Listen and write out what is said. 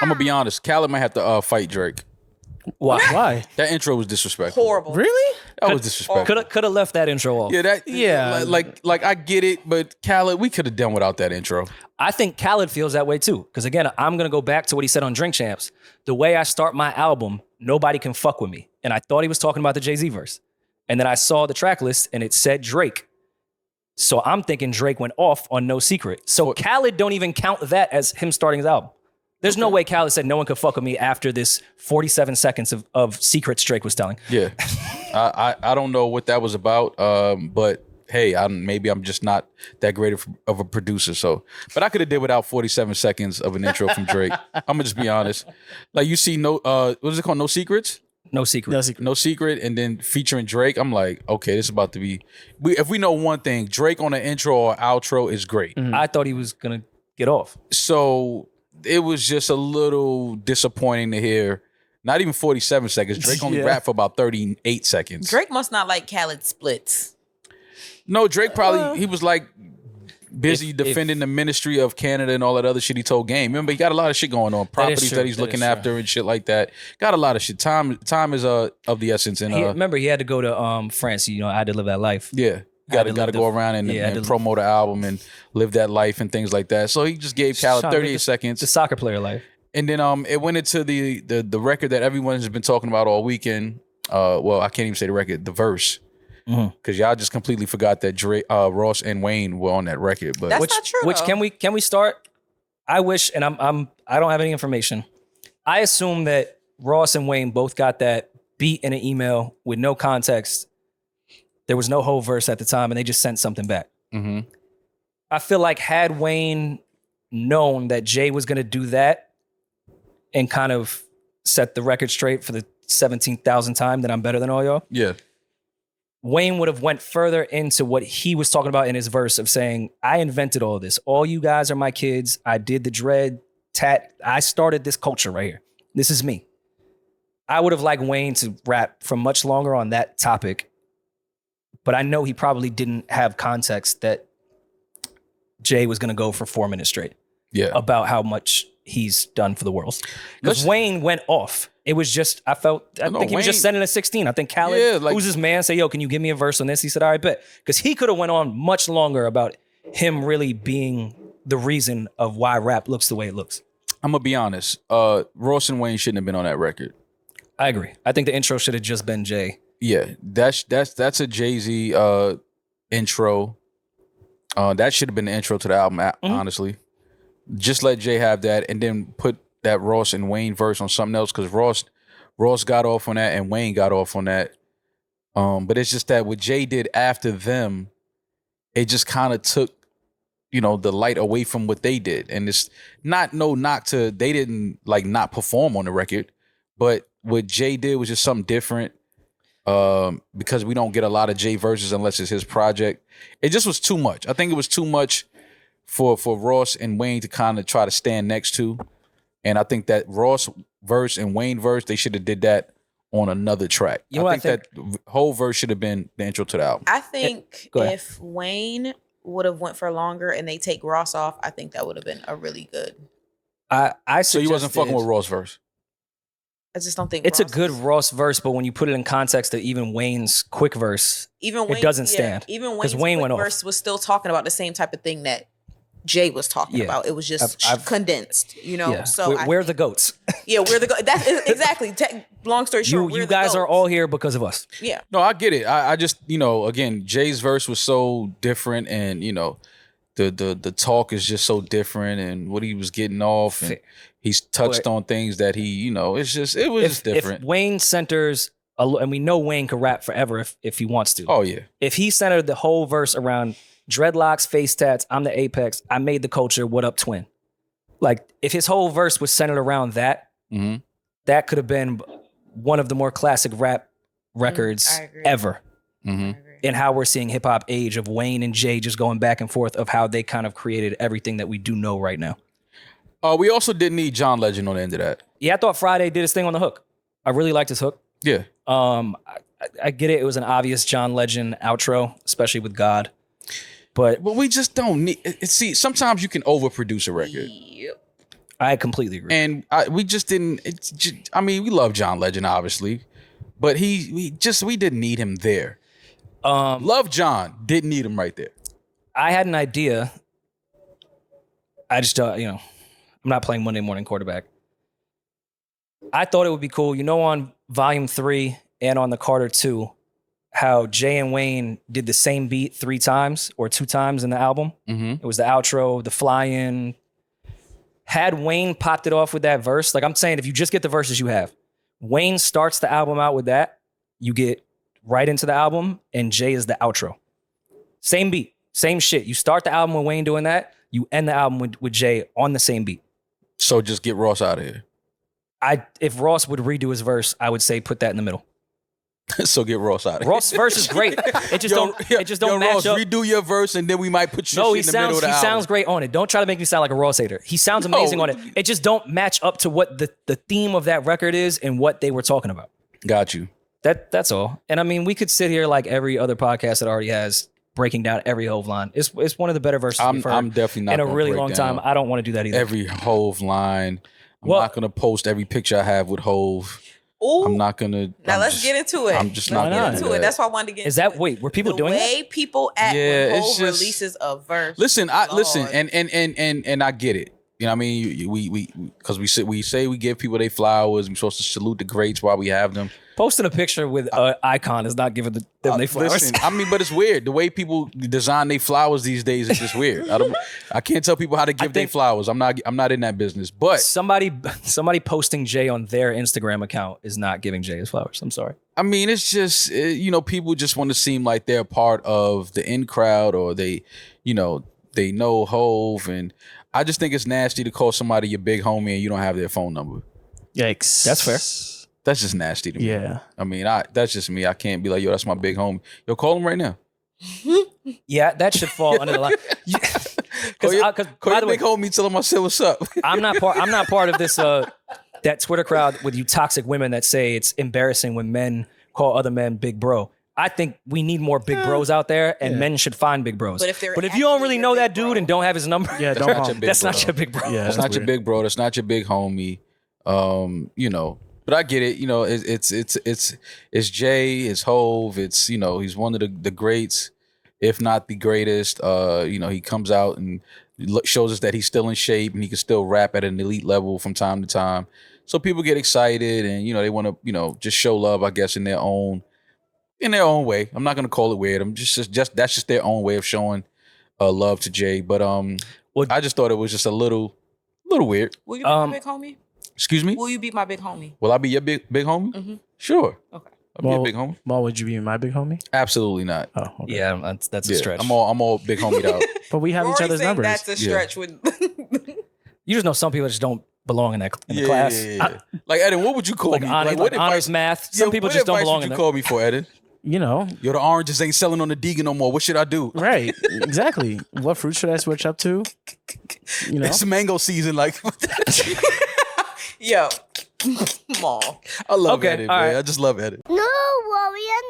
I'm gonna be honest. Khaled might have to fight Drake. Why? That intro was disrespectful. Horrible. Really? That was disrespectful. Could have left that intro off. Yeah, like I get it, but Khaled, we could have done without that intro. I think Khaled feels that way too. Because again, I'm gonna go back to what he said on Drink Champs. The way I start my album, nobody can fuck with me. And I thought he was talking about the Jay-Z verse. And then I saw the track list and it said Drake. So I'm thinking Drake went off on No Secret. So Khaled don't even count that as him starting his album. There's no way Khaled said no one could fuck with me after this 47 seconds of secrets Drake was telling. Yeah. I don't know what that was about, but hey, maybe I'm just not that great of a producer. So, but I could have did without 47 seconds of an intro from Drake. I'm gonna just be honest. Like you see, what is it called? No Secrets. No Secret. No Secret, and then featuring Drake. I'm like, okay, this is about to be. If we know one thing, Drake on the intro or outro is great. Mm-hmm. I thought he was gonna get off. So it was just a little disappointing to hear. Not even 47 seconds. Drake only rapped for about 38 seconds. Drake must not like Khaled splits. No, Drake probably, he was like busy defending the ministry of Canada and all that other shit he told Game. Remember, he got a lot of shit going on. Properties that he's looking after and shit like that. Got a lot of shit. Time is of the essence. And remember, he had to go to France. You know, I had to live that life. Yeah. Got to go around and promote an album and live that life and things like that. So he just gave Khaled 38 seconds. The soccer player life. And then it went into the record that everyone has been talking about all weekend. Well, I can't even say the record, the verse. Because y'all just completely forgot that Ross and Wayne were on that record. But That's not true. Which can we start? I wish, and I don't have any information. I assume that Ross and Wayne both got that beat in an email with no context. There was no whole verse at the time, and they just sent something back. Mm-hmm. I feel like had Wayne known that Jay was going to do that and kind of set the record straight for the 17,000th time that I'm better than all y'all. Yeah. Wayne would have went further into what he was talking about in his verse of saying, I invented all this. All you guys are my kids. I did the dread tat. I started this culture right here. This is me. I would have liked Wayne to rap for much longer on that topic, but I know he probably didn't have context that Jay was going to go for 4 minutes straight. Yeah. About how much he's done for the world. Because Wayne went off. It was just, I think he was just sending a 16. I think Khaled, who's his man, say, yo, can you give me a verse on this? He said, all right, bet. Because he could have went on much longer about him really being the reason of why rap looks the way it looks. I'm going to be honest. Ross and Wayne shouldn't have been on that record. I agree. I think the intro should have just been Jay. Yeah, that's a Jay-Z intro. That should have been the intro to the album, honestly. Just let Jay have that and then put that Ross and Wayne verse on something else, because Ross got off on that and Wayne got off on that. But it's just that what Jay did after them, it just kind of took, the light away from what they did. And it's not no knock to, they didn't like not perform on the record, but what Jay did was just something different. Because we don't get a lot of Jay verses unless it's his project. It just was too much. I think it was too much for Ross and Wayne to kind of try to stand next to. And I think that Ross verse and Wayne verse, they should have did that on another track. I think that whole verse should have been the intro to the album. I think if Wayne would have went for longer and they take Ross off, I think that would have been a really good. So you wasn't fucking with Ross verse? I just don't think it's a good Ross verse, but when you put it in context to even Wayne's quick verse, it doesn't stand. Even Wayne's quick verse was still talking about the same type of thing that Jay was talking about. It was just condensed, Yeah. So we're the goats. Yeah, we're the goats. That's exactly. Long story short, you guys are all here because of us. Yeah. No, I get it. I just, again, Jay's verse was so different, and the talk is just so different, and what he was getting off, and he's touched on things that he, it was just different. If Wayne centers, and we know Wayne could rap forever if he wants to. Oh yeah. If he centered the whole verse around dreadlocks, face tats, I'm the apex, I made the culture, what up, twin? Like, if his whole verse was centered around that, that could have been one of the more classic rap records ever. In how we're seeing hip hop age of Wayne and Jay just going back and forth of how they kind of created everything that we do know right now. We also didn't need John Legend on the end of that. Yeah, I thought Friday did his thing on the hook. I really liked his hook. Yeah. I get it. It was an obvious John Legend outro, especially with God. But we just don't need. See, sometimes you can overproduce a record. Yep. I completely agree. And we just didn't. We love John Legend, obviously, but we didn't need him there. Love John, didn't need him right there. I had an idea. I just I'm not playing Monday morning quarterback. I thought it would be cool, on Volume 3 and on the Carter 2, how Jay and Wayne did the same beat 3 times or 2 times in the album. Mm-hmm. It was the outro, the fly-in. Had Wayne popped it off with that verse, like I'm saying, if you just get the verses you have, Wayne starts the album out with that, you get right into the album, and Jay is the outro. Same beat, same shit. You start the album with Wayne doing that, you end the album with Jay on the same beat. So just get Ross out of here. If Ross would redo his verse, I would say put that in the middle. So get Ross out of here. Ross' verse is great. It just don't match Ross, up. redo your verse and then we might put your shit in the middle of the album. He sounds great on it. Don't try to make me sound like a Ross hater. He sounds amazing on it. It just don't match up to what the theme of that record is and what they were talking about. Got you. That's all. And we could sit here like every other podcast that already has breaking down every Hove line. It's one of the better verses we've heard I'm definitely not in a really long time. I don't want to do that either. Every Hove line. I'm not going to post every picture I have with Hove. Ooh. I'm not going to. Now let's get into it. I'm just not going to do it. That's why I wanted to get into it. Wait, were people doing that? The way people act when Hove releases a verse. Listen, and I get it. You know what I mean? We because we say we give people their flowers. We're supposed to salute the greats while we have them. Posting a picture with an icon is not giving them their flowers. Listen, but it's weird. The way people design their flowers these days is just weird. I can't tell people how to give their flowers. I'm not in that business. But somebody posting Jay on their Instagram account is not giving Jay his flowers. I'm sorry. It's just people just want to seem like they're part of the in crowd or they know Hove, and I just think it's nasty to call somebody your big homie and you don't have their phone number. Yikes. That's fair. That's just nasty to me. Yeah. That's just me. I can't be like, yo, that's my big homie. Yo, call him right now. Yeah, that should fall under the line. Call your big homie, tell him I said what's up. I'm not part of this that Twitter crowd with you toxic women that say it's embarrassing when men call other men big bro. I think we need more big bros out there, and men should find big bros. But if you don't really know that dude and don't have his number, that's not your big bro. Yeah, that's not your big bro. That's not your big homie. But I get it. It's Jay, it's Hove. It's he's one of the greats, if not the greatest. He comes out and shows us that he's still in shape and he can still rap at an elite level from time to time. So people get excited and they want to just show love, I guess, in their own way. I'm not gonna call it weird. I'm just that's just their own way of showing love to Jay. But I just thought it was just a little weird. Will you be my big homie? Excuse me? Will you be my big homie? Will I be your big homie? Mm-hmm. Sure. Okay. I'll be your big homie. Maul, would you be my big homie? Absolutely not. Oh, okay. Yeah, that's a stretch. I'm all big homied out. But we have Rory each other's numbers. That's a stretch. With You just know some people just don't belong in the class. Yeah. Like Eddin, what would you call me? Like honors math. Some people just don't belong in there. there. What advice would you call me for, Eddin? Yo, the oranges ain't selling on the Deegan no more. What should I do? Right. Exactly. What fruit should I switch up to? It's mango season. Like, yo, Maul. I love Eddin, man. Right. I just love Eddin. No, Rory and